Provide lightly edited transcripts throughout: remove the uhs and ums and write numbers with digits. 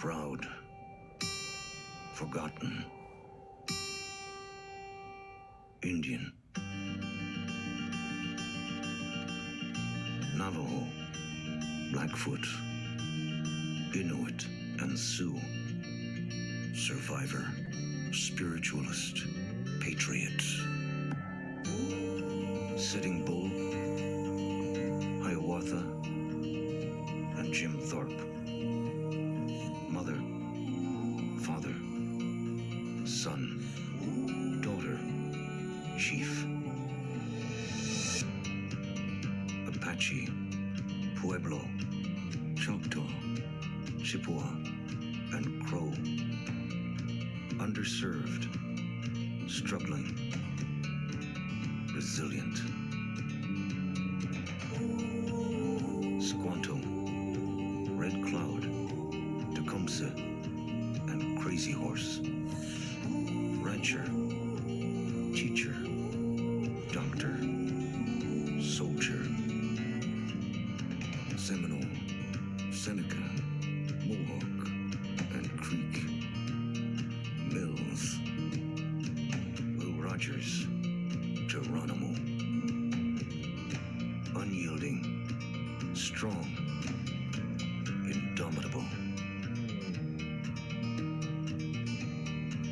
proud, forgotten, Indian, Navajo, Blackfoot, Inuit, and Sioux, survivor, spiritualist, patriot, Sitting Bull, Hiawatha, and Jim Thorpe, mother, father, son, daughter, chief, Apache, Pueblo, Choctaw, Chippewa, and Crow, underserved, struggling, resilient, Squanto, Red Cloud, Tecumseh, and Crazy Horse, rancher, teacher, doctor, soldier, Seminole, Seneca, Mohawk, and Creek, Mills, Will Rogers, Geronimo, unyielding, strong, indomitable.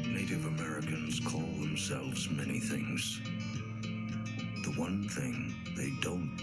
Native Americans call themselves many things. The one thing they don't.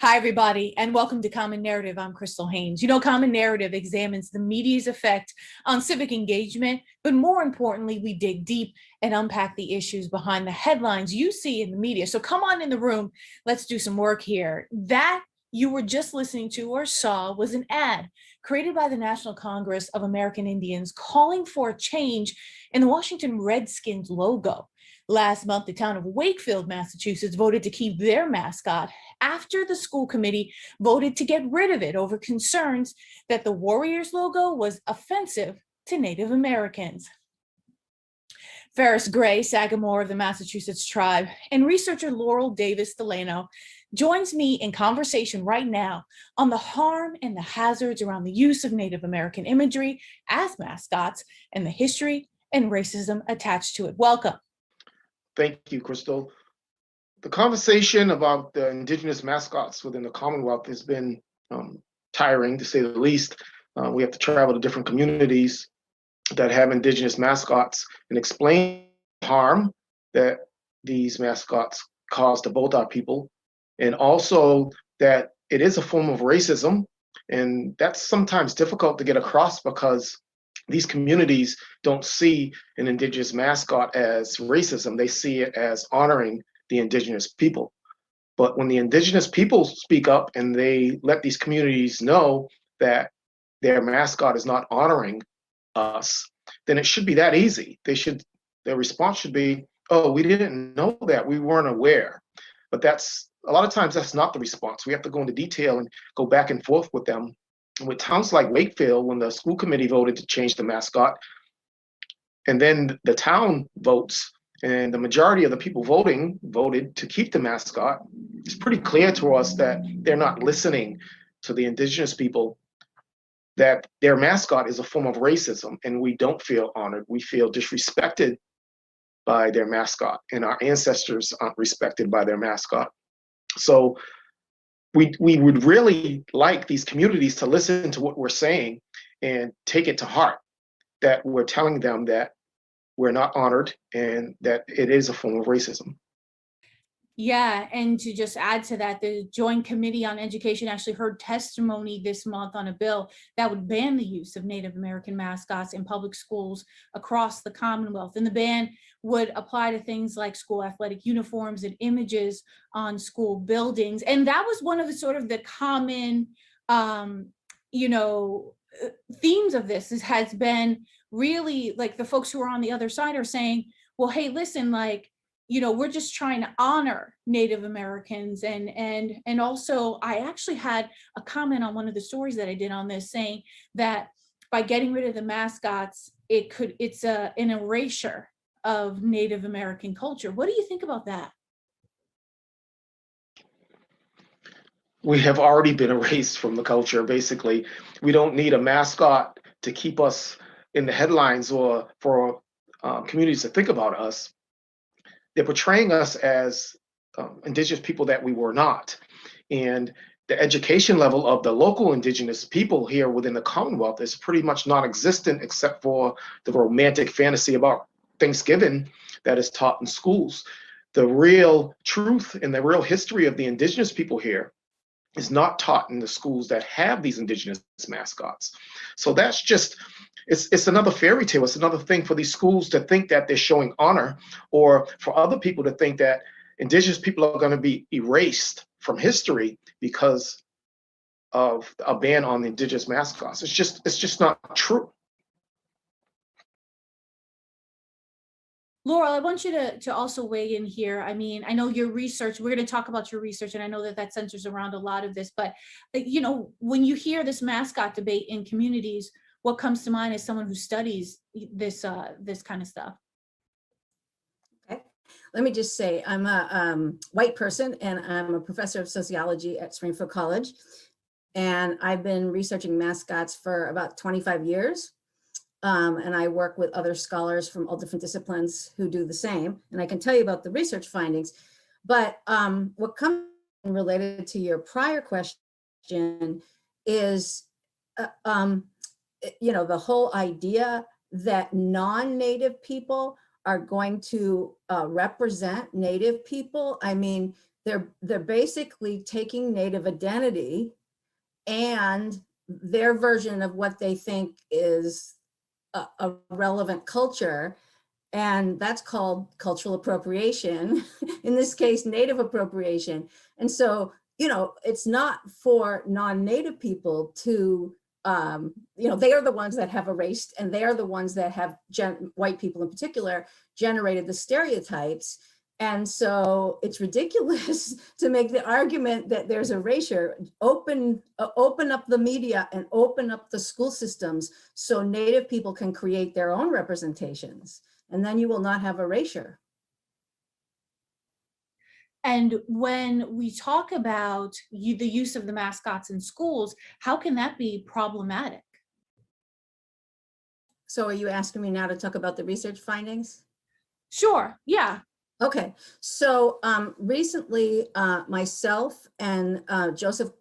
Hi, everybody, and welcome to Common Narrative. I'm Crystal Haynes. You know, Common Narrative examines the media's effect on civic engagement, but more importantly, we dig deep and unpack the issues behind the headlines you see in the media. So come on in the room. Let's do some work here. That you were just listening to or saw was an ad created by the National Congress of American Indians calling for a change in the Washington Redskins logo. Last month, the town of Wakefield, Massachusetts, voted to keep their mascot after the school committee voted to get rid of it over concerns that the Warriors logo was offensive to Native Americans. Ferris Gray, Sagamore of the Massachusett Tribe, and researcher Laurel Davis-Delano joins me in conversation right now on the harm and the hazards around the use of Native American imagery as mascots and the history and racism attached to it. Welcome. Thank you, Crystal. The conversation about the indigenous mascots within the Commonwealth has been tiring, to say the least. We have to travel to different communities that have indigenous mascots and explain the harm that these mascots cause to both our people, and also that it is a form of racism. And that's sometimes difficult to get across because these communities don't see an indigenous mascot as racism. They see it as honoring the indigenous people. But when the indigenous people speak up and they let these communities know that their mascot is not honoring us, then it should be that easy. Their response should be, oh, we didn't know that, we weren't aware. But a lot of times that's not the response. We have to go into detail and go back and forth with them. And with towns like Wakefield, when the school committee voted to change the mascot, and then the town votes, and the majority of the people voted to keep the mascot, it's pretty clear to us that they're not listening to the indigenous people, that their mascot is a form of racism, and we don't feel honored. We feel disrespected by their mascot, and our ancestors aren't respected by their mascot. So we would really like these communities to listen to what we're saying and take it to heart, that we're telling them that we're not honored and that it is a form of racism. Yeah, and to just add to that, the Joint Committee on Education actually heard testimony this month on a bill that would ban the use of Native American mascots in public schools across the Commonwealth. And the ban would apply to things like school athletic uniforms and images on school buildings. And that was one of the sort of the common, themes of this has been really like the folks who are on the other side are saying, well, hey, listen, like, we're just trying to honor Native Americans. And also I actually had a comment on one of the stories that I did on this saying that by getting rid of the mascots, it's an erasure of Native American culture. What do you think about that? we have already been erased from the culture, basically. We don't need a mascot to keep us in the headlines or for communities to think about us. They're portraying us as indigenous people that we were not. And the education level of the local indigenous people here within the Commonwealth is pretty much non-existent, except for the romantic fantasy about Thanksgiving that is taught in schools. The real truth and the real history of the indigenous people here is not taught in the schools that have these indigenous mascots. So that's just, it's another fairy tale. It's another thing for these schools to think that they're showing honor, or for other people to think that indigenous people are going to be erased from history because of a ban on the indigenous mascots. It's just not true. Laurel, I want you to also weigh in here. I mean, I know your research, we're going to talk about your research, and I know that that centers around a lot of this, but you know, when you hear this mascot debate in communities, what comes to mind as someone who studies this kind of stuff? Okay, let me just say, I'm a white person and I'm a professor of sociology at Springfield College. And I've been researching mascots for about 25 years. And I work with other scholars from all different disciplines who do the same. And I can tell you about the research findings. But what comes related to your prior question is, you know, the whole idea that non-native people are going to represent native people. I mean, they're basically taking native identity and their version of what they think is a relevant culture, and that's called cultural appropriation. In this case, native appropriation. And so, you know, it's not for non-native people to, you know, they are the ones that have erased, and they are the ones that have, white people in particular, generated the stereotypes. And so it's ridiculous to make the argument that there's erasure. Open up the media and open up the school systems so native people can create their own representations, and then you will not have erasure. And when we talk about the use of the mascots in schools, how can that be problematic? So are you asking me now to talk about the research findings? Sure, yeah. Okay, so recently myself and Joseph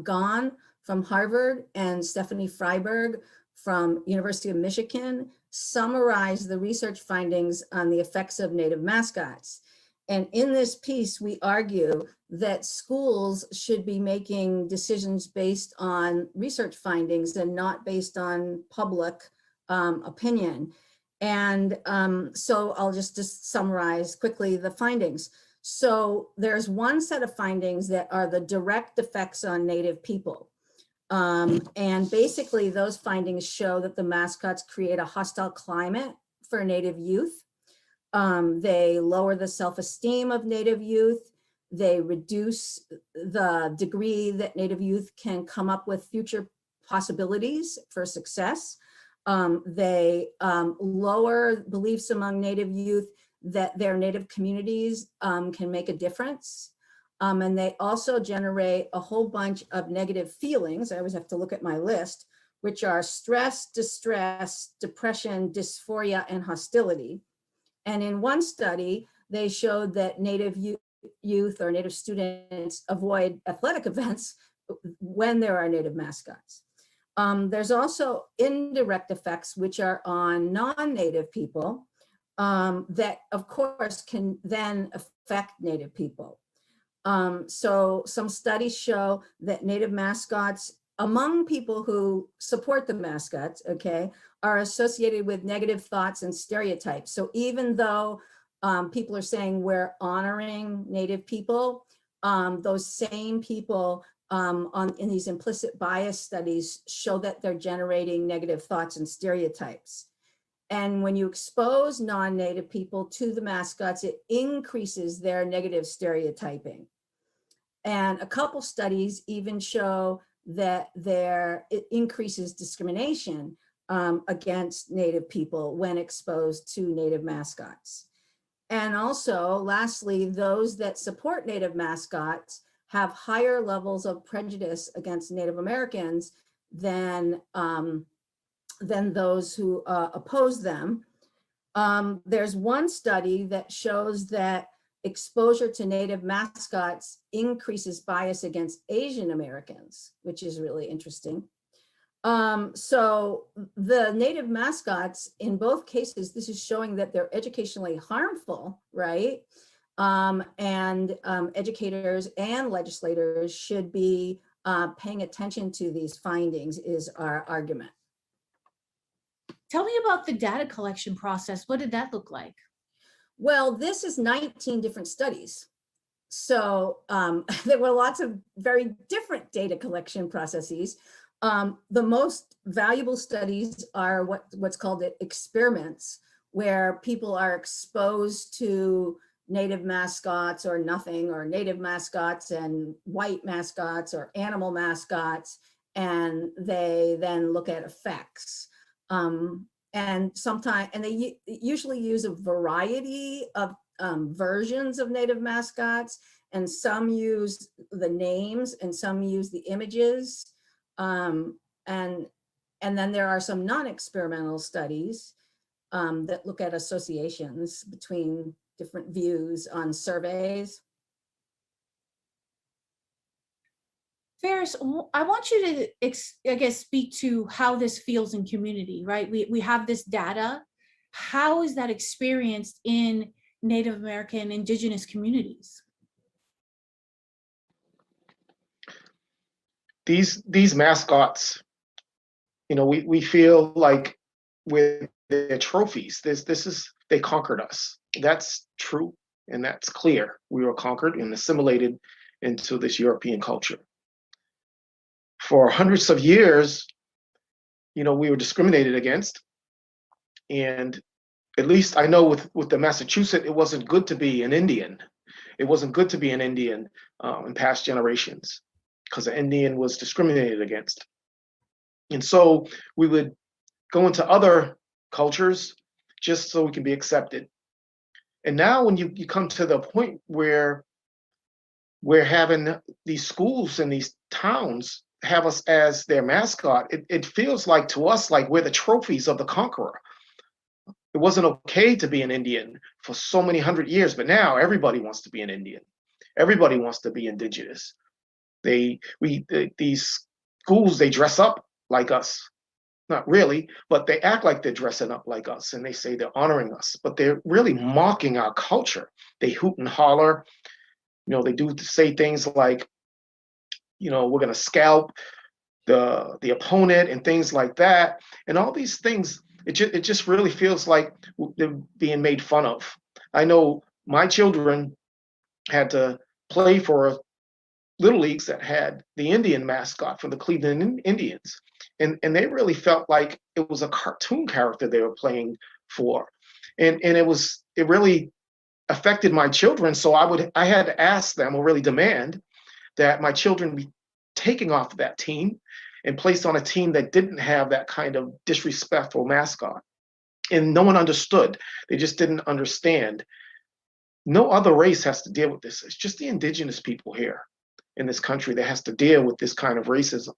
Gahn from Harvard and Stephanie Freiberg from University of Michigan summarized the research findings on the effects of native mascots. And in this piece, we argue that schools should be making decisions based on research findings and not based on public opinion. And so I'll just summarize quickly the findings. So there's one set of findings that are the direct effects on native people. And basically those findings show that the mascots create a hostile climate for native youth. They lower the self-esteem of native youth. They reduce the degree that native youth can come up with future possibilities for success. They lower beliefs among native youth that their native communities can make a difference. And they also generate a whole bunch of negative feelings. I always have to look at my list, which are stress, distress, depression, dysphoria, and hostility. And in one study, they showed that native youth or native students avoid athletic events when there are native mascots. There's also indirect effects, which are on non-native people that, of course, can then affect native people. So some studies show that native mascots among people who support the mascots, okay, are associated with negative thoughts and stereotypes. So even though people are saying we're honoring native people, those same people in these implicit bias studies show that they're generating negative thoughts and stereotypes. And when you expose non-native people to the mascots, it increases their negative stereotyping. And a couple studies even show that it increases discrimination against native people when exposed to native mascots. And also, lastly, those that support native mascots have higher levels of prejudice against Native Americans than those who oppose them. There's one study that shows that exposure to Native mascots increases bias against Asian Americans, which is really interesting. So the Native mascots, in both cases, this is showing that they're educationally harmful, right? And educators and legislators should be paying attention to these findings, is our argument. Tell me about the data collection process. What did that look like? Well, this is 19 different studies. So there were lots of very different data collection processes. The most valuable studies are what's called experiments, where people are exposed to Native mascots or nothing, or Native mascots and white mascots or animal mascots, and they then look at effects. And sometimes, and they usually use a variety of versions of Native mascots, and some use the names and some use the images. And then there are some non-experimental studies that look at associations between different views on surveys. Ferris, I want you to, I guess, speak to how this feels in community, right? We have this data. How is that experienced in Native American Indigenous communities? These mascots, we feel like with their trophies, they conquered us. That's true, and that's clear. We were conquered and assimilated into this European culture. For hundreds of years, we were discriminated against. And at least I know with the Massachusetts, it wasn't good to be an Indian. It wasn't good to be an Indian in past generations, because the Indian was discriminated against. And so we would go into other cultures just so we can be accepted. And now when you come to the point where we're having these schools and these towns have us as their mascot, it feels like to us like we're the trophies of the conqueror. It wasn't okay to be an Indian for so many hundred years, but now everybody wants to be an Indian. Everybody wants to be indigenous. These schools, they dress up like us. Not really, but they act like they're dressing up like us, and they say they're honoring us, but they're really mocking our culture. They hoot and holler. They do say things like, we're going to scalp the opponent and things like that. And all these things, it just really feels like they're being made fun of. I know my children had to play for little leagues that had the Indian mascot for the Cleveland Indians. And they really felt like it was a cartoon character they were playing for. And it really affected my children. So I had to ask them, or really demand, that my children be taken off of that team and placed on a team that didn't have that kind of disrespectful mascot. And no one understood. They just didn't understand. No other race has to deal with this. It's just the indigenous people here in this country that has to deal with this kind of racism.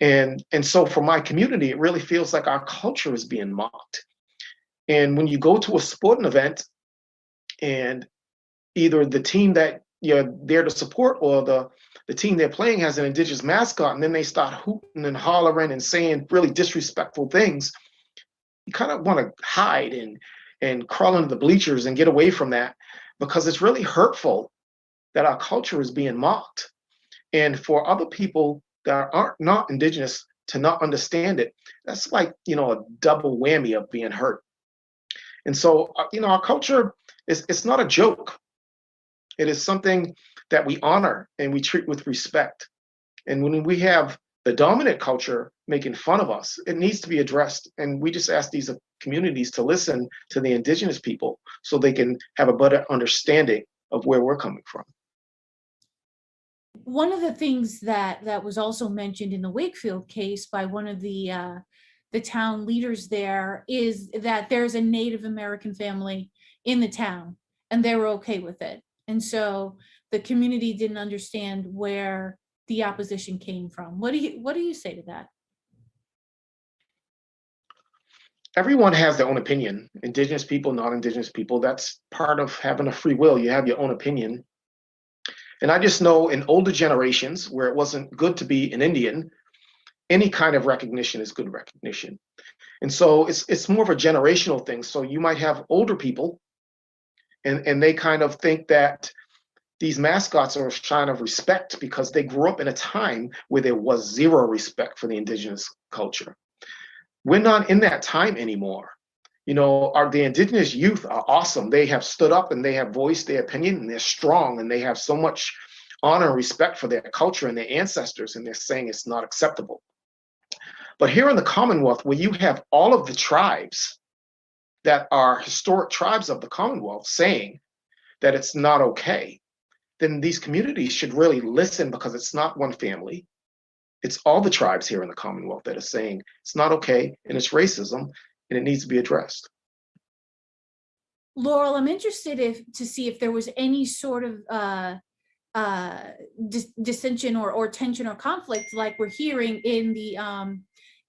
And so for my community, it really feels like our culture is being mocked. And when you go to a sporting event and either the team that you're there to support or the team they're playing has an indigenous mascot, and then they start hooting and hollering and saying really disrespectful things, you kind of want to hide and crawl into the bleachers and get away from that, because it's really hurtful that our culture is being mocked. And for other people that are not indigenous to not understand it, that's like, a double whammy of being hurt. And so, our culture it's not a joke. It is something that we honor and we treat with respect. And when we have the dominant culture making fun of us, it needs to be addressed. And we just ask these communities to listen to the indigenous people so they can have a better understanding of where we're coming from. One of the things that was also mentioned in the Wakefield case by one of the town leaders there is that there's a Native American family in the town, and they were okay with it. And so the community didn't understand where the opposition came from. What do you say to that? Everyone has their own opinion. Indigenous people, non-Indigenous people, that's part of having a free will. You have your own opinion. And I just know in older generations where it wasn't good to be an Indian, any kind of recognition is good recognition. And so it's more of a generational thing. So you might have older people and they kind of think that these mascots are a sign of respect because they grew up in a time where there was zero respect for the Indigenous culture. We're not in that time anymore. You know, the Indigenous youth are awesome. They have stood up and they have voiced their opinion and they're strong and they have so much honor and respect for their culture and their ancestors, and they're saying it's not acceptable. But here in the Commonwealth, where you have all of the tribes that are historic tribes of the Commonwealth saying that it's not okay, then these communities should really listen, because it's not one family. It's all the tribes here in the Commonwealth that are saying it's not okay and it's racism and it needs to be addressed. Laurel, I'm interested to see if there was any sort of dissension or tension or conflict like we're hearing in the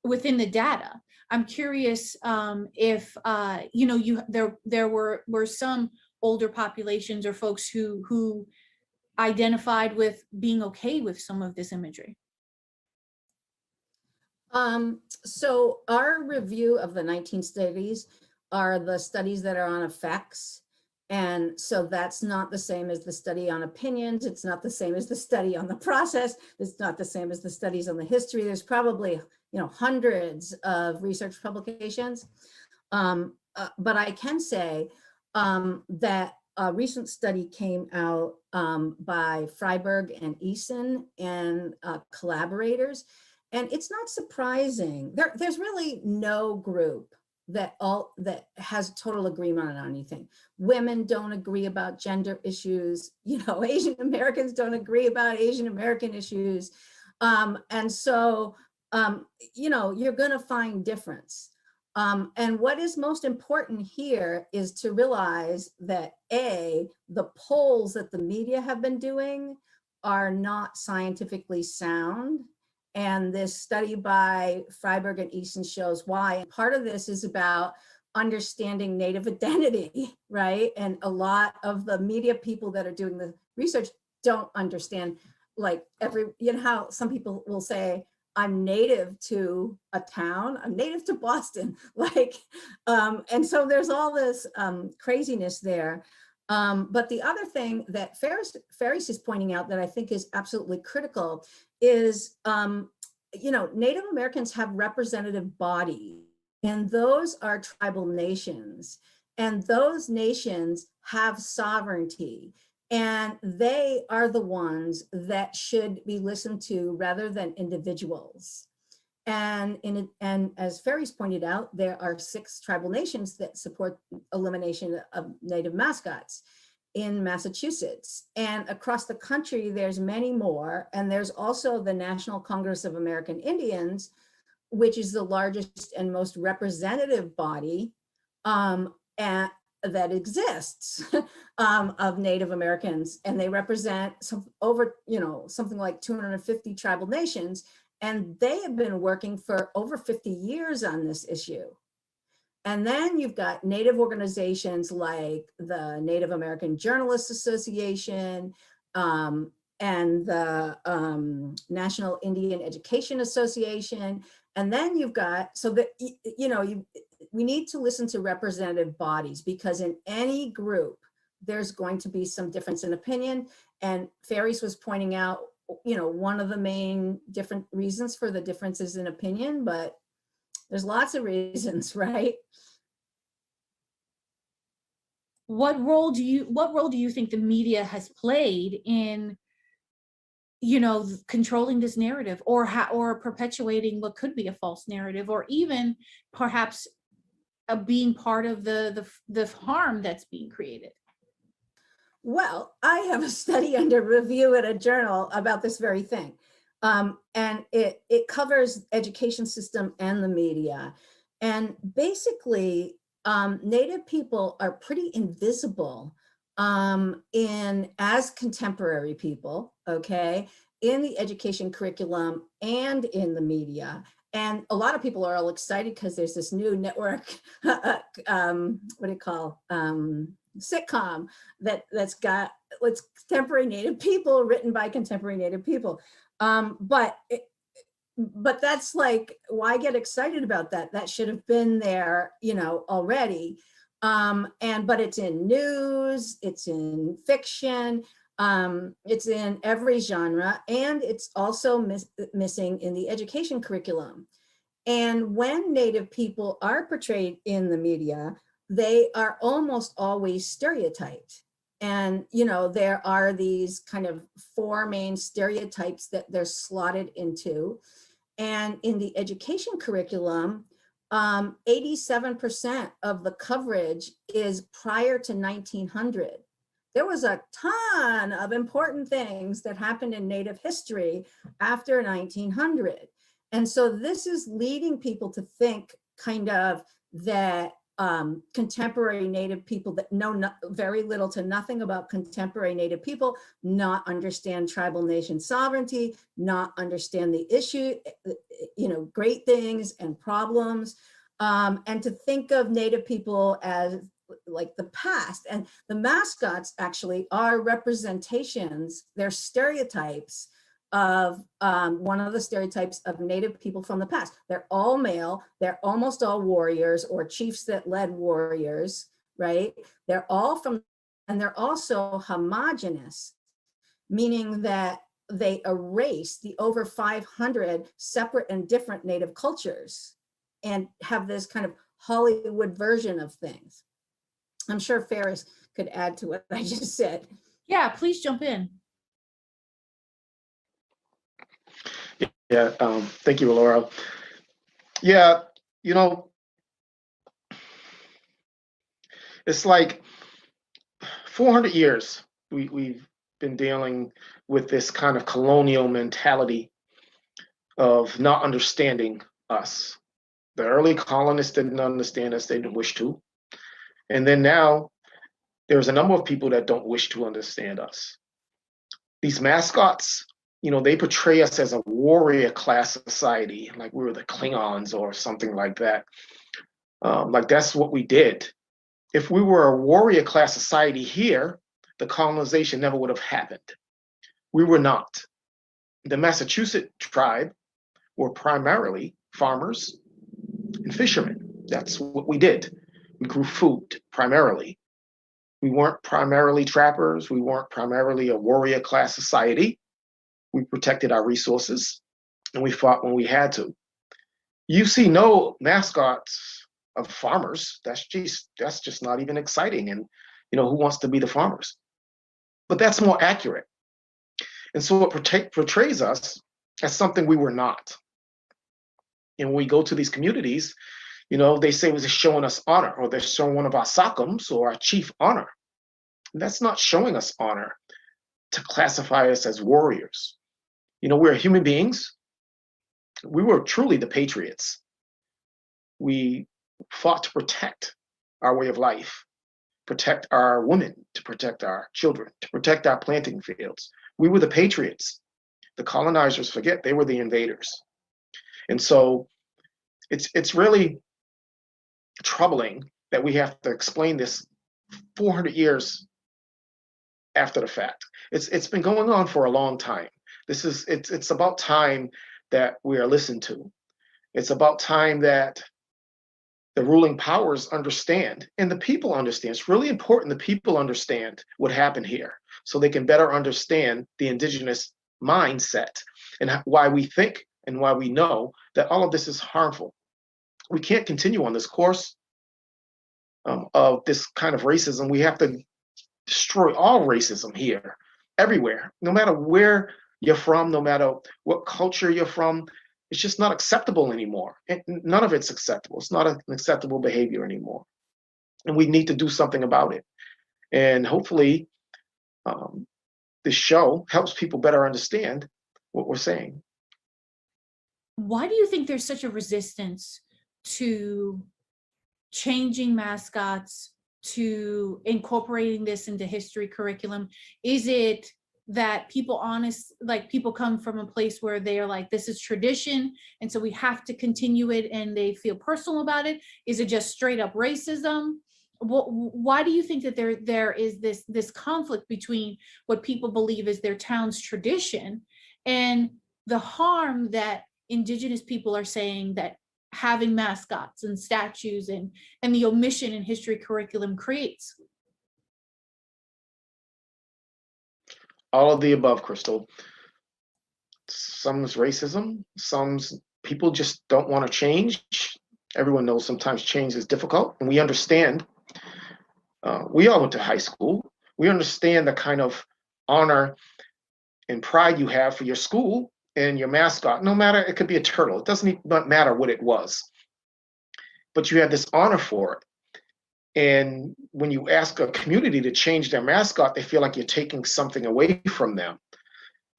within the data. I'm curious if there were some older populations or folks who identified with being okay with some of this imagery. So our review of the 19 studies are the studies that are on effects. And so that's not the same as the study on opinions. It's not the same as the study on the process. It's not the same as the studies on the history. There's probably, hundreds of research publications. But I can say that a recent study came out by Freiberg and Eason and collaborators. And it's not surprising. There's really no group that has total agreement on anything. Women don't agree about gender issues. Asian Americans don't agree about Asian American issues. And so, you're going to find difference. And what is most important here is to realize that the polls that the media have been doing are not scientifically sound. And this study by Freiberg and Eason shows why. And part of this is about understanding Native identity, right? And a lot of the media people that are doing the research don't understand, how some people will say, I'm native to a town, I'm native to Boston, and so there's all this craziness there. But the other thing that Ferris is pointing out that I think is absolutely critical is, Native Americans have representative bodies, and those are tribal nations, and those nations have sovereignty, and they are the ones that should be listened to rather than individuals. And as Ferris pointed out, there are 6 tribal nations that support elimination of Native mascots in Massachusetts. And across the country, there's many more. And there's also the National Congress of American Indians, which is the largest and most representative body that exists of Native Americans. And they represent something like 250 tribal nations. And they have been working for over 50 years on this issue. And then you've got Native organizations like the Native American Journalists Association and the National Indian Education Association. And then you've got, we need to listen to representative bodies, because in any group, there's going to be some difference in opinion. And Ferris was pointing out, one of the main different reasons for the differences in opinion, but there's lots of reasons, right? What role do you think the media has played in, controlling this narrative, or perpetuating what could be a false narrative, or even perhaps being part of the harm that's being created? Well, I have a study under review in a journal about this very thing. And it covers education system and the media. And basically, Native people are pretty invisible as contemporary people, okay, in the education curriculum and in the media. And a lot of people are all excited because there's this new network, what do you call, sitcom that's got contemporary Native people, written by contemporary Native people. But that's like, why get excited about that? That should have been there, you know, already. But it's in news, it's in fiction, it's in every genre, and it's also missing in the education curriculum. And when Native people are portrayed in the media, they are almost always stereotyped. And, you know, there are these kind of four main stereotypes that they're slotted into. And in the education curriculum, 87% of the coverage is prior to 1900. There was a ton of important things that happened in Native history after 1900. And so this is leading people to think kind of that contemporary Native people that know very little to nothing about contemporary Native people, not understand tribal nation sovereignty, not understand the issue, you know, great things and problems, and to think of Native people as like the past. And the mascots actually are representations, they're stereotypes of one of the stereotypes of Native people from the past. They're all male, they're almost all warriors or chiefs that led warriors, right? They're all from, and they're also homogenous, meaning that they erase the over 500 separate and different Native cultures and have this kind of Hollywood version of things. I'm sure Ferris could add to what I just said. Yeah, please jump in. Yeah, thank you, Laurel. Yeah, you know, it's like 400 years we've been dealing with this kind of colonial mentality of not understanding us. The early colonists didn't understand us, they didn't wish to. And then now there's a number of people that don't wish to understand us. These mascots, you know, they portray us as a warrior class society, like we were the Klingons or something like that. Like that's what we did. If we were a warrior class society here, the colonization never would have happened. We were not. The Massachusett Tribe were primarily farmers and fishermen. That's what we did. We grew food primarily. We weren't primarily trappers. We weren't primarily a warrior class society. We protected our resources and we fought when we had to. You see no mascots of farmers. That's just not even exciting. And you know, who wants to be the farmers? But that's more accurate. And so it portrays us as something we were not. And when we go to these communities, you know, they say it was showing us honor, or they're showing one of our Sacoms or our chief honor. That's not showing us honor to classify us as warriors. You know, we're human beings. We were truly the patriots. We fought to protect our way of life, protect our women, to protect our children, to protect our planting fields. We were the patriots. The colonizers forget they were the invaders. And so it's really troubling that we have to explain this 400 years after the fact. It's been going on for a long time. It's about time that we are listened to. It's about time that the ruling powers understand and the people understand. It's really important the people understand what happened here so they can better understand the indigenous mindset and why we think and why we know that all of this is harmful. We can't continue on this course of this kind of racism. We have to destroy all racism here, everywhere, no matter where you're from, no matter what culture you're from. It's just not acceptable anymore. And none of it's acceptable. It's not an acceptable behavior anymore. And we need to do something about it. And hopefully this show helps people better understand what we're saying. Why do you think there's such a resistance to changing mascots to incorporating this into history curriculum? Is it that people people come from a place where they are like, this is tradition, and so we have to continue it, and they feel personal about it? Is it just straight up racism? Why do you think that there is this conflict between what people believe is their town's tradition and the harm that Indigenous people are saying that having mascots and statues and the omission in history curriculum creates? All of the above, Crystal. Some's racism, some's people just don't want to change. Everyone knows sometimes change is difficult, and we understand. We all went to high school. We understand the kind of honor and pride you have for your school and your mascot. No matter, it could be a turtle. It doesn't matter what it was, but you have this honor for it. And when you ask a community to change their mascot, they feel like you're taking something away from them.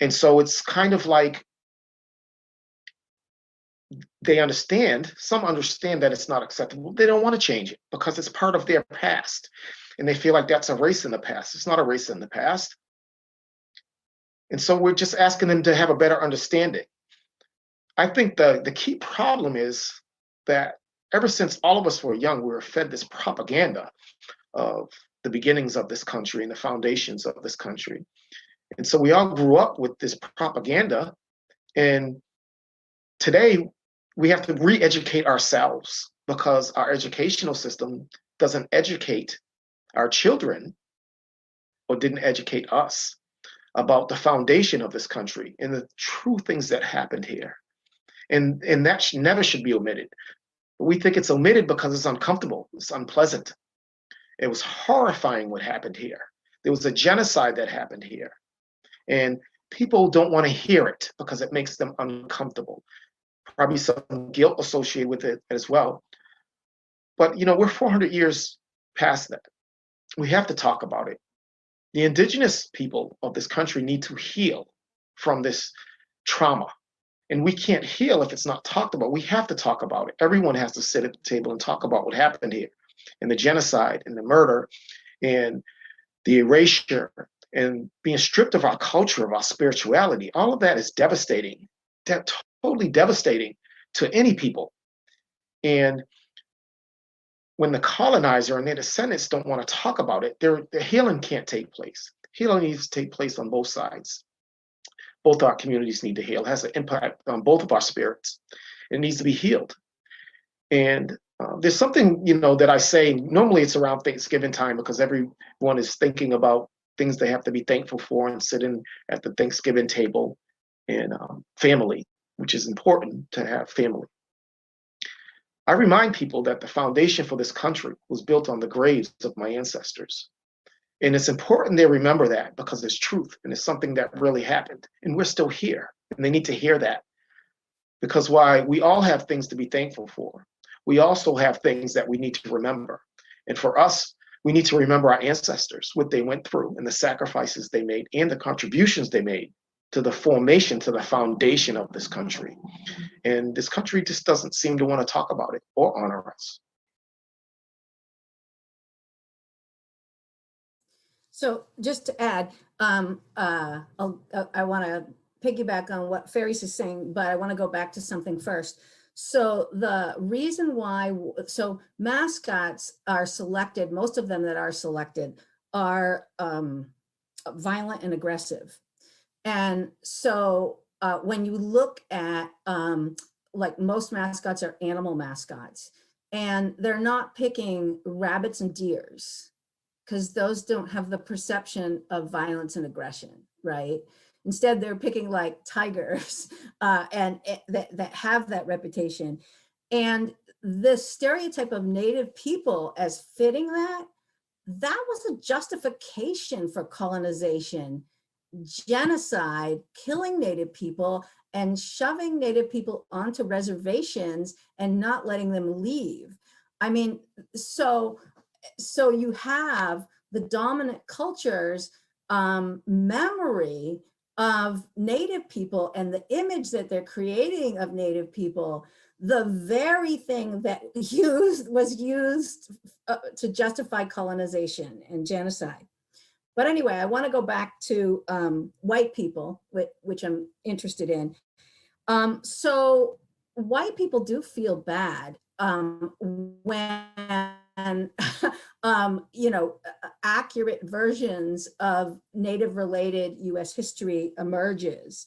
And so it's kind of like some understand that it's not acceptable. They don't want to change it because it's part of their past. And they feel like that's a race in the past. It's not a race in the past. And so we're just asking them to have a better understanding. I think the key problem is that ever since all of us were young, we were fed this propaganda of the beginnings of this country and the foundations of this country. And so we all grew up with this propaganda. And today we have to re-educate ourselves because our educational system doesn't educate our children, or didn't educate us, about the foundation of this country and the true things that happened here. And that never should be omitted. But we think it's omitted because it's uncomfortable, it's unpleasant. It was horrifying what happened here. There was a genocide that happened here. And people don't want to hear it because it makes them uncomfortable. Probably some guilt associated with it as well. But we're 400 years past that. We have to talk about it. The indigenous people of this country need to heal from this trauma. And we can't heal if it's not talked about. We have to talk about it. Everyone has to sit at the table and talk about what happened here, and the genocide and the murder and the erasure and being stripped of our culture, of our spirituality. All of that is devastating. That's totally devastating to any people. And when the colonizer and their descendants don't want to talk about it, the healing can't take place. Healing needs to take place on both sides. Both our communities need to heal. It has an impact on both of our spirits. It needs to be healed. And there's something, that I say, normally it's around Thanksgiving time because everyone is thinking about things they have to be thankful for and sitting at the Thanksgiving table and family, which is important to have family. I remind people that the foundation for this country was built on the graves of my ancestors. And it's important they remember that because it's truth and it's something that really happened. And we're still here. And they need to hear that. Because why? We all have things to be thankful for. We also have things that we need to remember. And for us, we need to remember our ancestors, what they went through and the sacrifices they made and the contributions they made to the formation, to the foundation of this country. And this country just doesn't seem to want to talk about it or honor us. So just to add, I want to piggyback on what Ferris is saying, but I want to go back to something first. So the reason why, mascots are selected, most of them that are selected are violent and aggressive. And so when you look at, like most mascots are animal mascots, and they're not picking rabbits and deers, because those don't have the perception of violence and aggression, right? Instead, they're picking like tigers and that have that reputation. And the stereotype of Native people as fitting that was a justification for colonization, genocide, killing Native people, and shoving Native people onto reservations and not letting them leave. I mean, so you have the dominant culture's memory of Native people and the image that they're creating of Native people, the very thing that was used to justify colonization and genocide. But anyway, I want to go back to white people, which I'm interested in. So white people do feel bad when accurate versions of Native related US history emerges.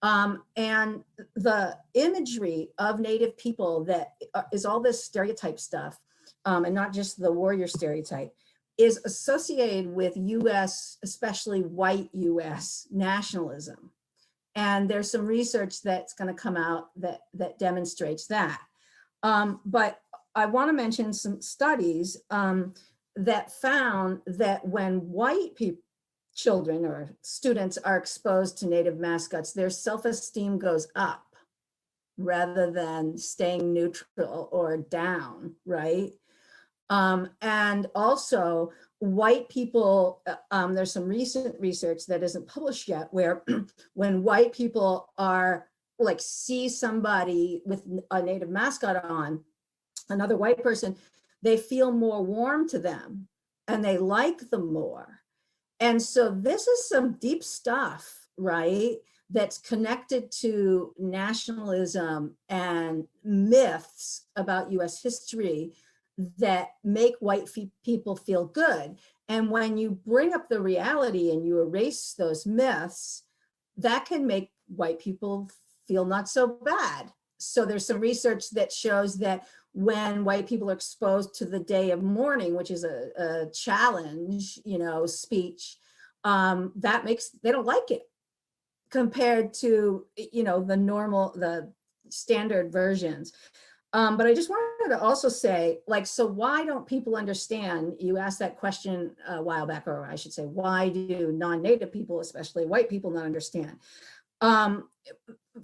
And the imagery of Native people that is all this stereotype stuff, and not just the warrior stereotype, is associated with US, especially white US nationalism. And there's some research that's going to come out that demonstrates that. But I want to mention some studies that found that when white children or students are exposed to Native mascots, their self-esteem goes up rather than staying neutral or down, right? And also white people, there's some recent research that isn't published yet where when white people are like see somebody with a Native mascot on, another white person, they feel more warm to them and they like them more. And so this is some deep stuff, right? That's connected to nationalism and myths about US history that make white people feel good. And when you bring up the reality and you erase those myths, that can make white people feel not so bad. So there's some research that shows that when white people are exposed to the day of mourning, which is a challenge, speech, that makes, they don't like it compared to, the standard versions. But I just wanted to also say, so why don't people understand? You asked that question a while back, or I should say, why do non-Native people, especially white people, not understand?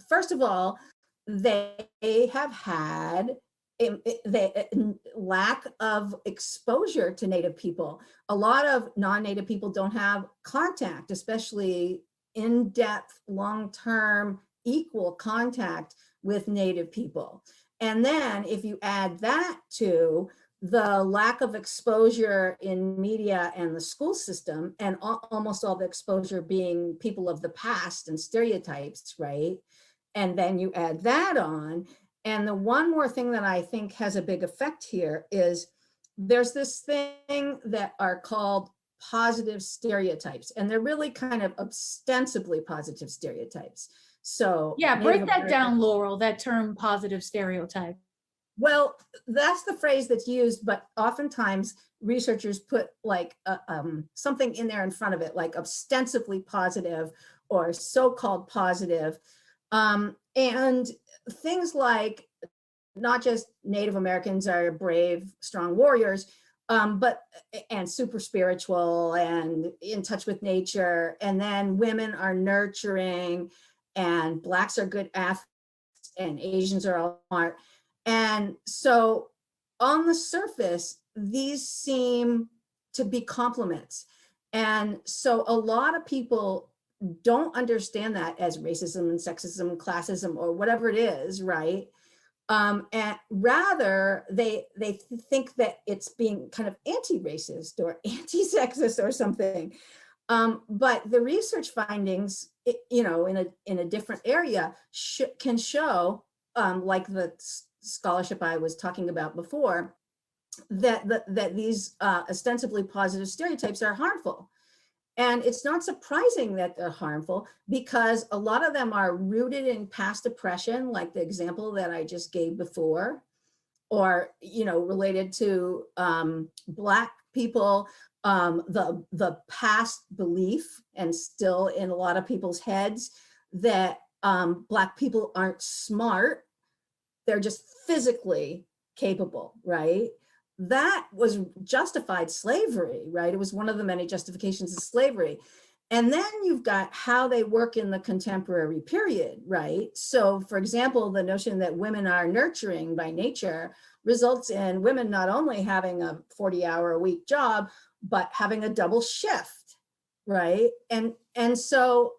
First of all, they have had lack of exposure to Native people. A lot of non-Native people don't have contact, especially in-depth, long-term, equal contact with Native people. And then if you add that to the lack of exposure in media and the school system, and almost all the exposure being people of the past and stereotypes, right? And then you add that on. And the one more thing that I think has a big effect here is there's this thing that are called positive stereotypes, and they're really kind of ostensibly positive stereotypes. So yeah, break that down, Laurel, that term positive stereotype. Well, that's the phrase that's used, but oftentimes researchers put something in there in front of it, like ostensibly positive or so-called positive. And things like not just Native Americans are brave, strong warriors, and super spiritual and in touch with nature. And then women are nurturing and Blacks are good athletes and Asians are all smart. And so on the surface, these seem to be compliments. And so a lot of people don't understand that as racism and sexism, classism, or whatever it is, right? And rather they think that it's being kind of anti-racist or anti-sexist or something. But the research findings, in a different area can show, like the scholarship I was talking about before, that these ostensibly positive stereotypes are harmful. And it's not surprising that they're harmful because a lot of them are rooted in past oppression, like the example that I just gave before, or, related to Black people, the past belief, and still in a lot of people's heads, that Black people aren't smart, they're just physically capable, right? That was justified slavery, right? It was one of the many justifications of slavery. And then you've got how they work in the contemporary period, right? So for example, the notion that women are nurturing by nature results in women not only having a 40-hour-a-week job, but having a double shift, right? And so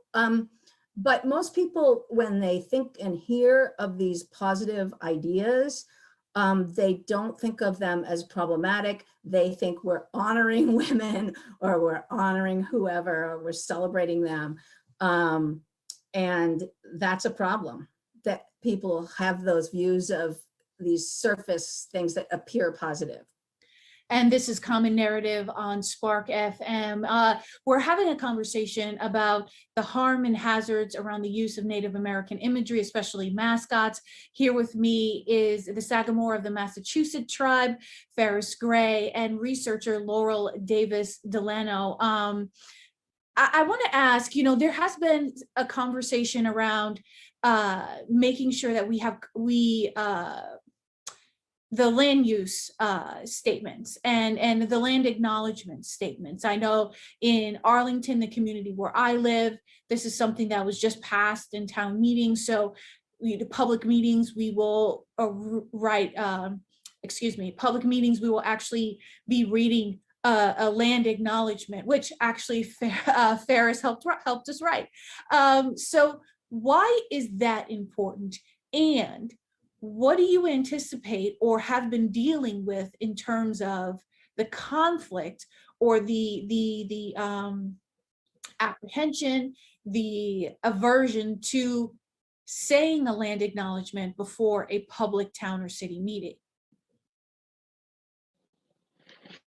But most people, when they think and hear of these positive ideas, they don't think of them as problematic. They think we're honoring women, or we're honoring whoever, or we're celebrating them. And that's a problem, that people have those views of these surface things that appear positive. And this is Common Narrative on Spark FM. We're having a conversation about the harm and hazards around the use of Native American imagery, especially mascots. Here with me is the Sagamore of the Massachusett Tribe, Ferris Gray, and researcher Laurel Davis-Delano. I want to ask, there has been a conversation around making sure that we the land use statements and the land acknowledgement statements. I know in Arlington, the community where I live, this is something that was just passed in town meetings. So the public meetings, we will public meetings, we will actually be reading a land acknowledgement, which actually Ferris helped us write. So why is that important? And what do you anticipate or have been dealing with in terms of the conflict or the apprehension, the aversion to saying a land acknowledgement before a public town or city meeting?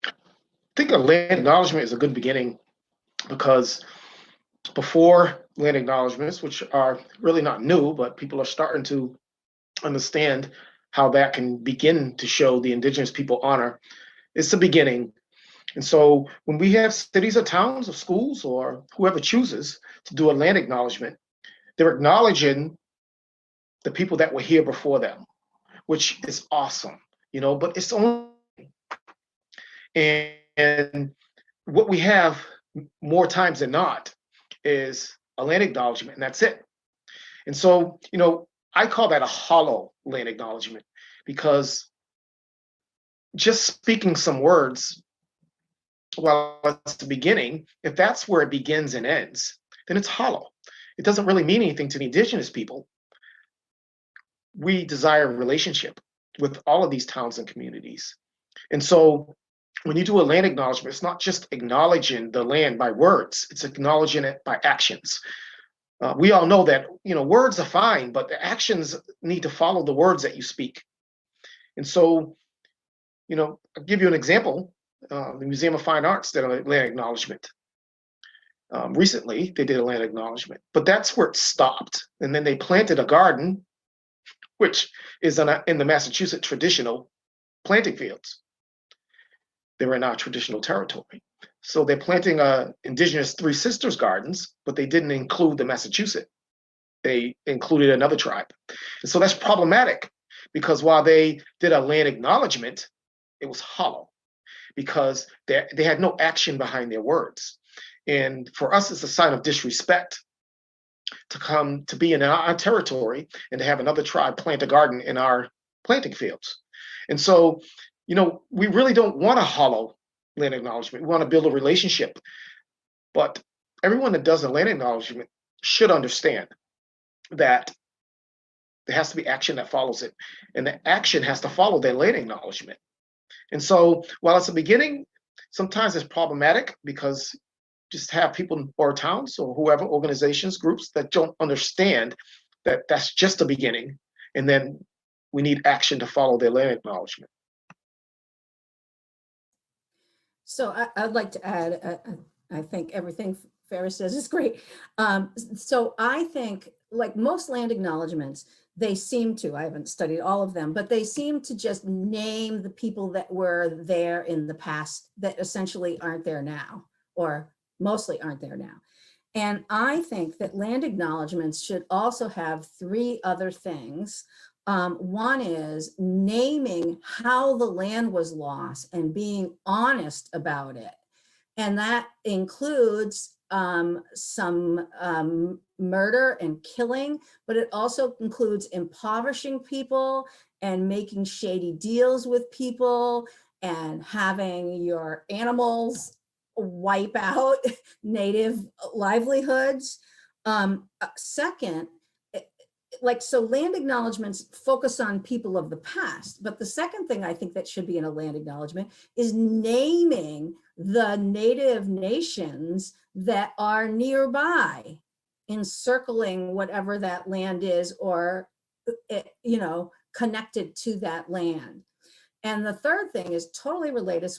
I think a land acknowledgement is a good beginning, because before land acknowledgements, which are really not new, but people are starting to understand how that can begin to show the indigenous people honor, it's the beginning. And so when we have cities or towns or schools or whoever chooses to do a land acknowledgement, they're acknowledging the people that were here before them, which is awesome, but it's only, and what we have more times than not is a land acknowledgement, and that's it. And so, I call that a hollow land acknowledgement, because just speaking some words while it's the beginning, if that's where it begins and ends, then it's hollow. It doesn't really mean anything to the indigenous people. We desire a relationship with all of these towns and communities. And so when you do a land acknowledgement, it's not just acknowledging the land by words, it's acknowledging it by actions. We all know that, words are fine, but the actions need to follow the words that you speak. And so, I'll give you an example. The Museum of Fine Arts did a land acknowledgement. Recently, they did a land acknowledgement, but that's where it stopped. And then they planted a garden, which is in the Massachusetts traditional planting fields. They're in our traditional territory. So they're planting indigenous Three Sisters gardens, but they didn't include the Massachusetts. They included another tribe. And so that's problematic, because while they did a land acknowledgement, it was hollow, because they had no action behind their words. And for us, it's a sign of disrespect to come to be in our territory and to have another tribe plant a garden in our planting fields. And so, we really don't want a hollow land acknowledgement. We want to build a relationship. But everyone that does a land acknowledgement should understand that there has to be action that follows it. And the action has to follow their land acknowledgement. And so while it's a beginning, sometimes it's problematic, because just have people or towns or whoever, organizations, groups that don't understand that that's just a beginning. And then we need action to follow their land acknowledgement. So I'd like to add, I think everything Ferris says is great. So I think, like most land acknowledgements, they seem to, I haven't studied all of them, but they seem to just name the people that were there in the past that essentially aren't there now, or mostly aren't there now. And I think that land acknowledgements should also have three other things. One is naming how the land was lost and being honest about it. And that includes some murder and killing, but it also includes impoverishing people and making shady deals with people and having your animals wipe out native livelihoods. Second, like, so land acknowledgements focus on people of the past, but the second thing I think that should be in a land acknowledgement is naming the native nations that are nearby, encircling whatever that land is, or, you know, connected to that land. And the third thing is totally related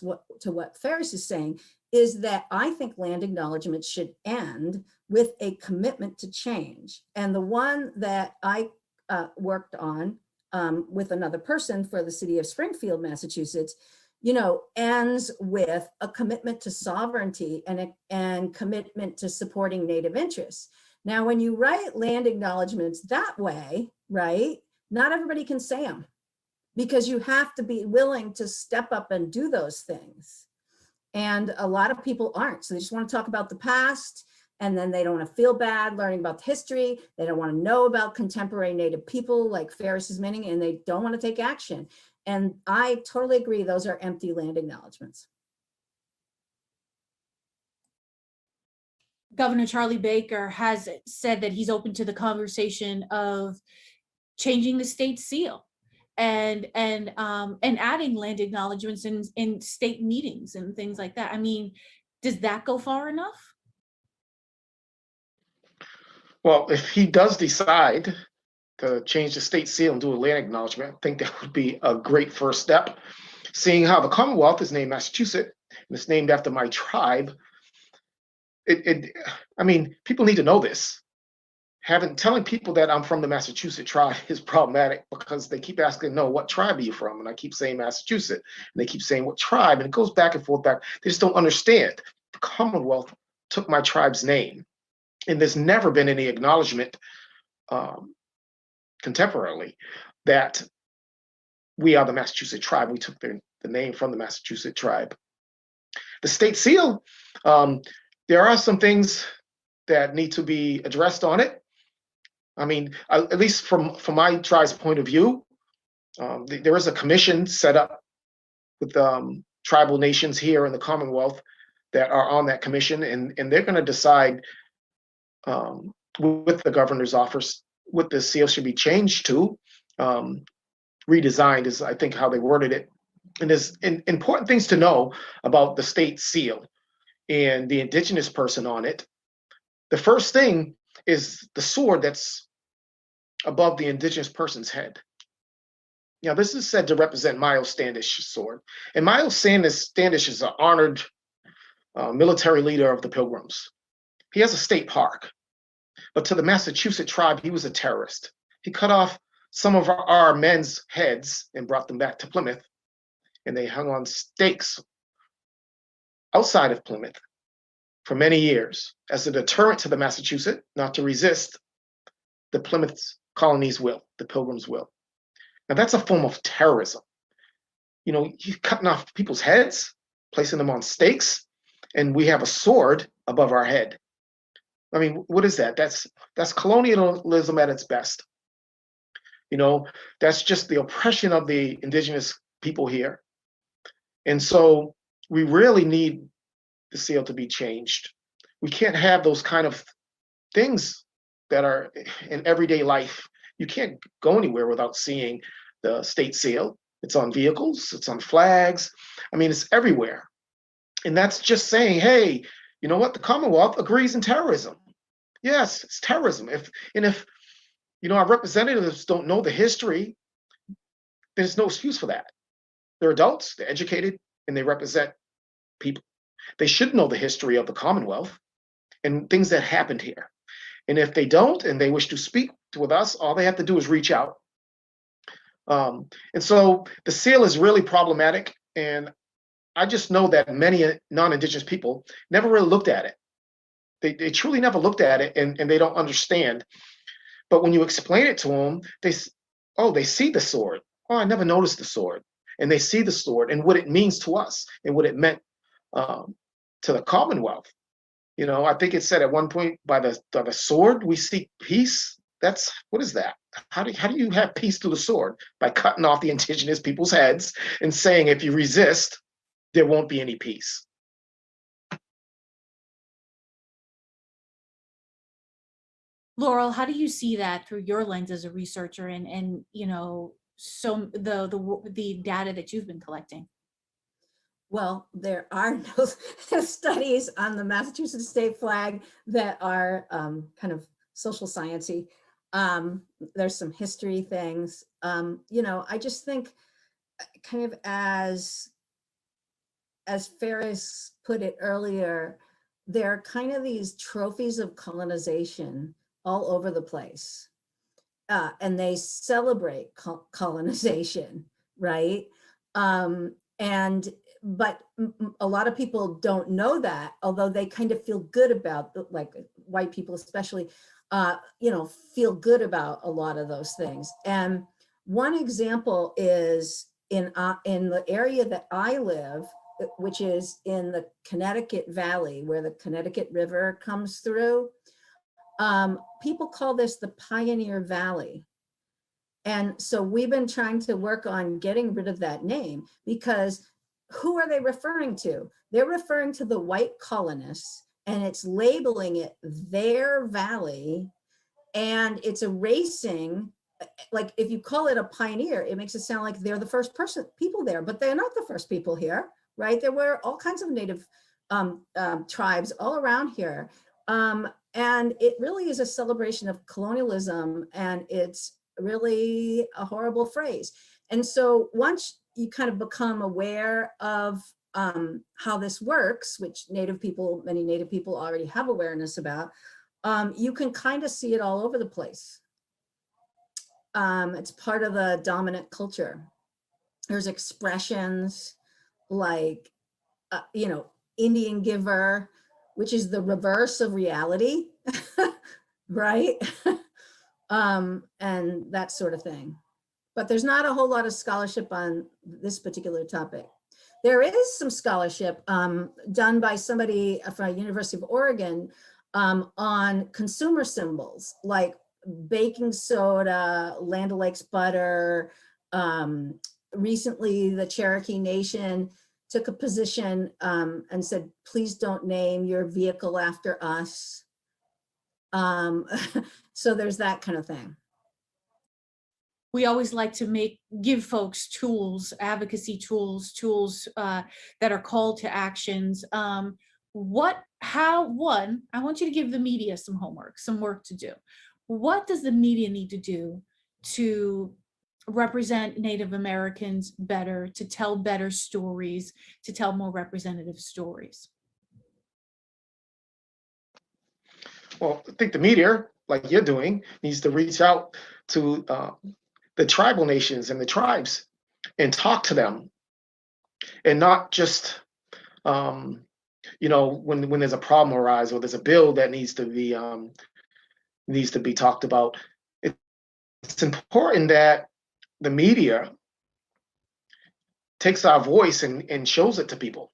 to what Ferris is saying, is that I think land acknowledgements should end with a commitment to change. And the one that I worked on with another person for the city of Springfield, Massachusetts, you know, ends with a commitment to sovereignty and commitment to supporting native interests. Now, when you write land acknowledgements that way, right, not everybody can say them, because you have to be willing to step up and do those things. And a lot of people aren't. So they just want to talk about the past, and then they don't want to feel bad learning about the history. They don't want to know about contemporary Native people like Ferris is meaning, and they don't want to take action. And I totally agree. Those are empty land acknowledgements. Governor Charlie Baker has said that he's open to the conversation of changing the state seal and adding land acknowledgements in state meetings and things like that. I mean, does that go far enough? Well, if he does decide to change the state seal and do a land acknowledgement, I think that would be a great first step. Seeing how the Commonwealth is named Massachusetts, and it's named after my tribe. I mean, people need to know this. Telling people that I'm from the Massachusett Tribe is problematic, because they keep asking, no, what tribe are you from? And I keep saying Massachusetts, and they keep saying what tribe, and it goes back and forth back. They just don't understand. The Commonwealth took my tribe's name, and there's never been any acknowledgement contemporarily that we are the Massachusett Tribe. We took the name from the Massachusett Tribe. The state seal, there are some things that need to be addressed on it. I mean, at least from my tribe's point of view, there is a commission set up with tribal nations here in the Commonwealth that are on that commission, and they're going to decide with the governor's office what the seal should be changed to. Redesigned is, I think, how they worded it. And there's important things to know about the state seal and the indigenous person on it. The first thing is the sword that's above the indigenous person's head. Now, this is said to represent Miles Standish's sword. And Miles Standish is an honored military leader of the Pilgrims. He has a state park. But to the Massachusett Tribe, he was a terrorist. He cut off some of our men's heads and brought them back to Plymouth. And they hung on stakes outside of Plymouth for many years as a deterrent to the Massachusetts not to resist the Plymouth colony's will, the Pilgrims' will. Now, that's a form of terrorism. You know, you're cutting off people's heads, placing them on stakes, and we have a sword above our head. I mean, what is that? That's colonialism at its best. You know, that's just the oppression of the indigenous people here. And so we really need the seal to be changed. We can't have those kind of things that are in everyday life. You can't go anywhere without seeing the state seal. It's on vehicles, it's on flags. I mean, it's everywhere. And that's just saying, hey, you know what? The Commonwealth agrees in terrorism. Yes, it's terrorism. If you know, our representatives don't know the history, there's no excuse for that. They're adults, they're educated, and they represent people. They should know the history of the Commonwealth and things that happened here. And if they don't, and they wish to speak with us, all they have to do is reach out. And so the seal is really problematic. And I just know that many non-Indigenous people never really looked at it. They truly never looked at it, and they don't understand. But when you explain it to them, they see the sword. Oh, I never noticed the sword. And they see the sword and what it means to us and what it meant to the Commonwealth. You know, I think it said at one point, by the sword we seek peace. What is that? How do you have peace through the sword? By cutting off the indigenous people's heads and saying, if you resist, there won't be any peace. Laurel, how do you see that through your lens as a researcher and so the data that you've been collecting? Well, there are no studies on the Massachusetts state flag that are kind of social sciencey. There's some history things. I just think kind of as Ferris put it earlier, there are kind of these trophies of colonization all over the place. And they celebrate colonization, right? But a lot of people don't know that, although they kind of feel good about, like white people especially, feel good about a lot of those things. And one example is in the area that I live, which is in the Connecticut Valley, where the Connecticut River comes through. People call this the Pioneer Valley. And so we've been trying to work on getting rid of that name, because who are they referring to? They're referring to the white colonists, and it's labeling it their valley, and it's erasing, like if you call it a pioneer, it makes it sound like they're the first people there, but they're not the first people here, right? There were all kinds of native tribes all around here. And it really is a celebration of colonialism, and it's really a horrible phrase. And so once you kind of become aware of how this works, which many native people already have awareness about, you can kind of see it all over the place. It's part of the dominant culture. There's expressions like, Indian giver, which is the reverse of reality, right? And that sort of thing. But there's not a whole lot of scholarship on this particular topic. There is some scholarship done by somebody from University of Oregon on consumer symbols like baking soda, Land O'Lakes butter. Recently, the Cherokee Nation took a position and said, please don't name your vehicle after us. So there's that kind of thing. We always like to give folks tools, advocacy tools that are called to actions. I want you to give the media some homework, some work to do. What does the media need to do to represent Native Americans better, to tell better stories, to tell more representative stories? Well, I think the media, like you're doing, needs to reach out to the tribal nations and the tribes and talk to them, and not just when there's a problem arise or there's a bill that needs to be talked about. It's important that the media takes our voice and shows it to people,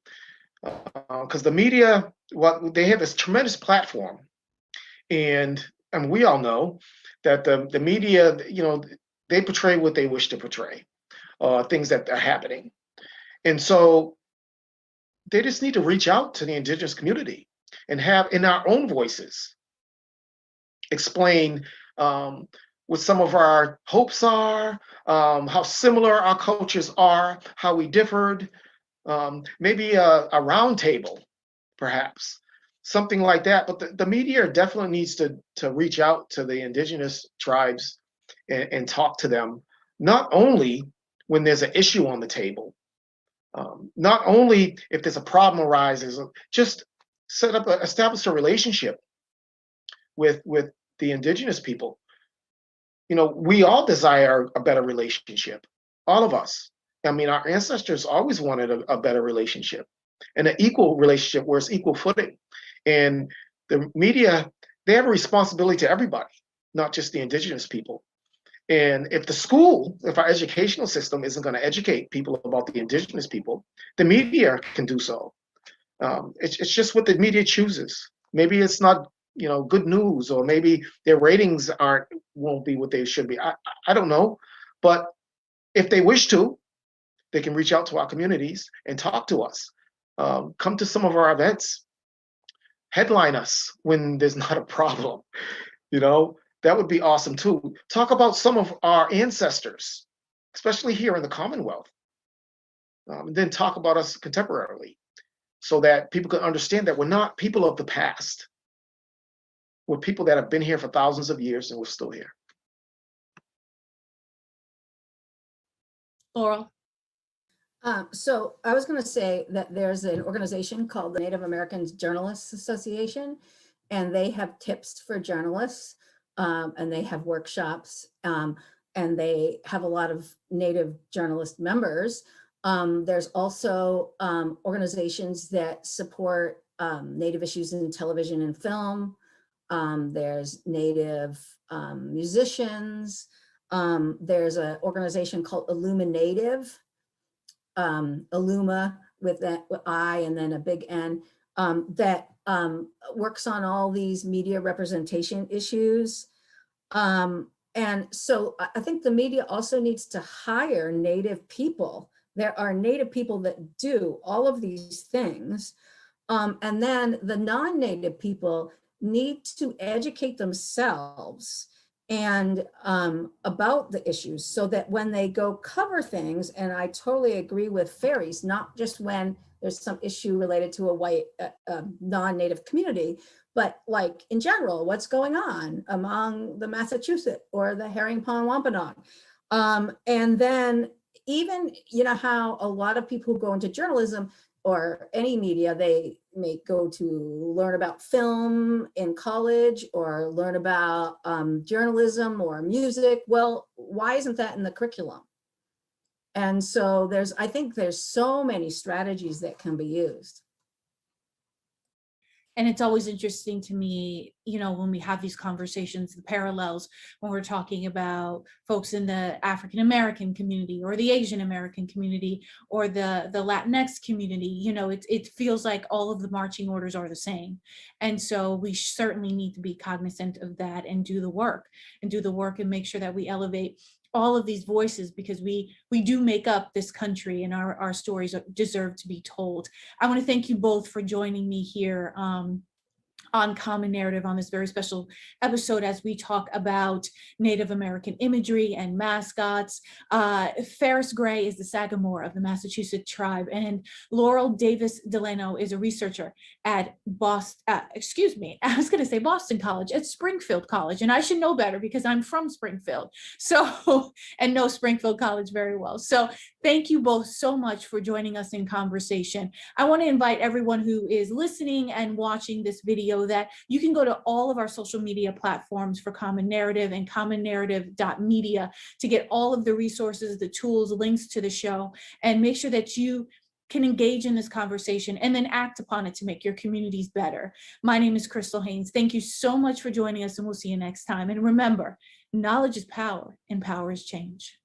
because the media, they have this tremendous platform, and we all know that the media, they portray what they wish to portray, things that are happening. And so they just need to reach out to the Indigenous community and have, in our own voices, explain what some of our hopes are, how similar our cultures are, how we differed, maybe a round table, perhaps, something like that. But the media definitely needs to reach out to the Indigenous tribes and talk to them, not only when there's an issue on the table, not only if there's a problem arises, just establish a relationship with the Indigenous people. We all desire a better relationship, all of us. I mean, our ancestors always wanted a better relationship and an equal relationship where it's equal footing. And the media, they have a responsibility to everybody, not just the Indigenous people. And if our educational system isn't going to educate people about the Indigenous people, the media can do so. It's just what the media chooses. Maybe it's not, good news, or maybe their ratings won't be what they should be. I don't know. But if they wish to, they can reach out to our communities and talk to us. Come to some of our events, headline us when there's not a problem. You know, that would be awesome too. Talk about some of our ancestors, especially here in the Commonwealth. And then talk about us contemporarily so that people can understand that we're not people of the past. We're people that have been here for thousands of years and we're still here. Laurel. So I was going to say that there's an organization called the Native American Journalists Association, and they have tips for journalists, and they have workshops, and they have a lot of Native journalist members. There's also organizations that support Native issues in television and film. There's Native musicians. There's an organization called Illuminative, Illuma with that I and then a big N, that works on all these media representation issues. And so I think the media also needs to hire Native people. There are Native people that do all of these things. And then the non-Native people need to educate themselves and about the issues so that when they go cover things, and I totally agree with fairies, not just when there's some issue related to a white non-Native community, but like in general, what's going on among the Massachusett or the Herring Pond Wampanoag. And then even, you know, how a lot of people who go into journalism or any media, they may go to learn about film in college or learn about journalism or music. Well, why isn't that in the curriculum? And so I think there's so many strategies that can be used. And it's always interesting to me, you know, when we have these conversations, the parallels when we're talking about folks in the African American community or the Asian American community or the Latinx community. You know, it feels like all of the marching orders are the same. And so we certainly need to be cognizant of that and do the work and make sure that we elevate all of these voices, because we do make up this country and our stories deserve to be told. I want to thank you both for joining me here on Common Narrative on this very special episode as we talk about Native American imagery and mascots. Ferris Gray is the Sagamore of the Massachusett Tribe, and Laurel Davis-Delano is a researcher at Boston College, at Springfield College, and I should know better because I'm from Springfield, so and know Springfield College very well. So thank you both so much for joining us in conversation. I want to invite everyone who is listening and watching this video that you can go to all of our social media platforms for Common Narrative and commonnarrative.media to get all of the resources, the tools, links to the show, and make sure that you can engage in this conversation and then act upon it to make your communities better. My name is Crystal Haynes. Thank you so much for joining us, and we'll see you next time. And remember, knowledge is power and power is change.